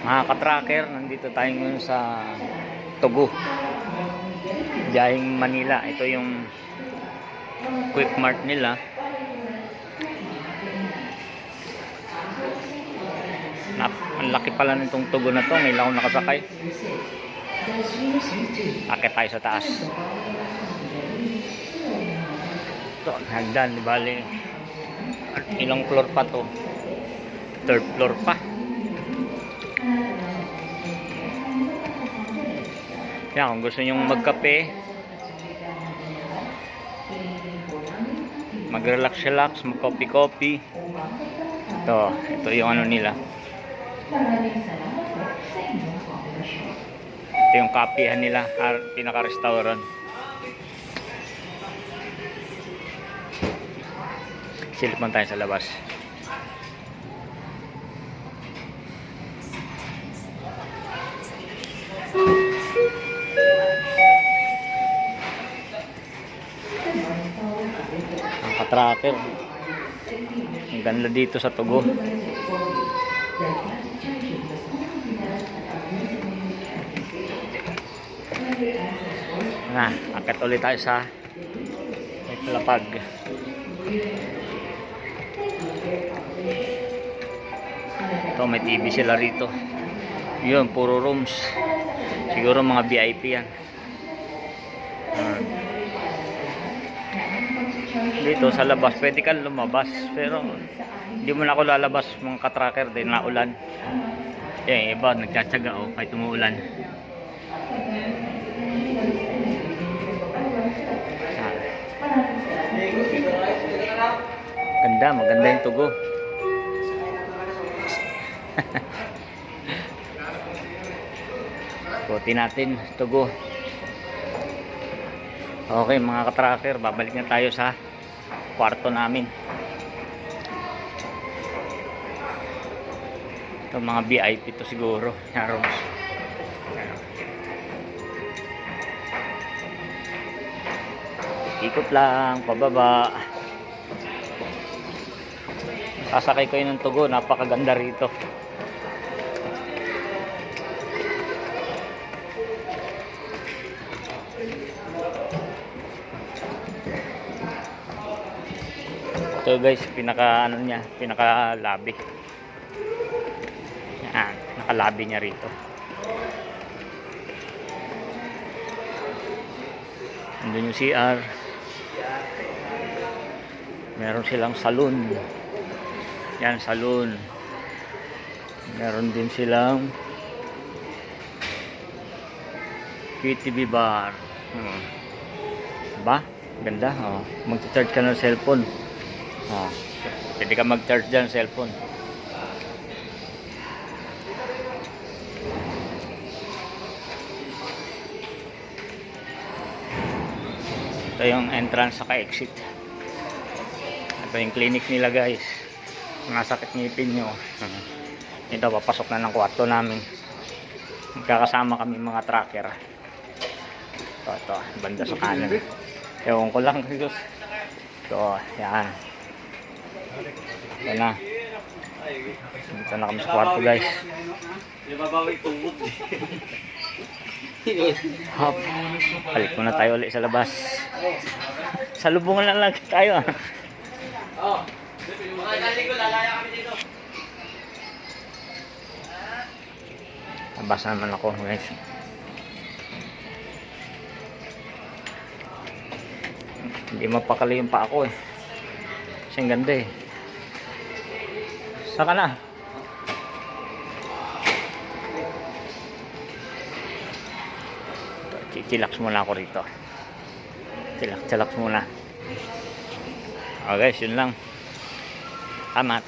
Mga ka-tracker, nandito tayo ngayon sa Tugu, Biyaheng Manila. Ito yung Quick Mart nila. Ang laki pala nitong Tugu na to. May lang akong nakasakay. Akit tayo sa taas. Ito, hagdan, di bali. Ilang floor pa to? Third floor pa. Kaya kung gusto nyong magkape, mag-relax, mag-coffee. Ito yung ano nila. Ito yung kapihan nila, pinaka-restaurant. Silip man tayo sa labas. Ang ka-tracker, ang ganda dito sa Tugu. Akit ulit tayo sa Lapag. Ito, may TV sila rito. Yun, puro rooms. Siguro mga VIP yan. Dito sa labas, pwede kang lumabas. Pero hindi mo na ako lalabas mga ka-tracker din na ulan. Iba, nagtsatsaga kahit umuulan. Maganda yung Tugu. Puti natin Tugu. Okay mga ka-tracker, babalik na tayo sa kwarto namin. Ito mga VIP to siguro, rooms. Ikot lang pababa. Sasakay kayo ng Tugu, napakaganda rito. Ito guys, pinaka lobby. Yan, naka lobby niya rito. Andun yung CR. Meron silang saloon. Yan, saloon. Meron din silang KTV bar. Ba? Ganda. Mag-charge ka ng cellphone. Pwede ka mag-charge dyan cellphone. Ito yung entrance saka exit. Ito yung clinic nila guys. Nasakit ngipin nyo. Ito, papasok na ng kwarto namin. Magkakasama kami mga tracker. Ito, banda sa kanan. Ewan ko lang guys. Ito, yan. Ito na. Dito na kami sa kwarto guys. Hop. Balik muna tayo ulit sa labas. Salubungan na lang tayo. Nabasa naman ako guys. Hindi mapakali yung pa ako eh. Kasi ang ganda eh. Saka na. Chillax muna ako rito. Chillax muna. Okay, yun lang. Amat.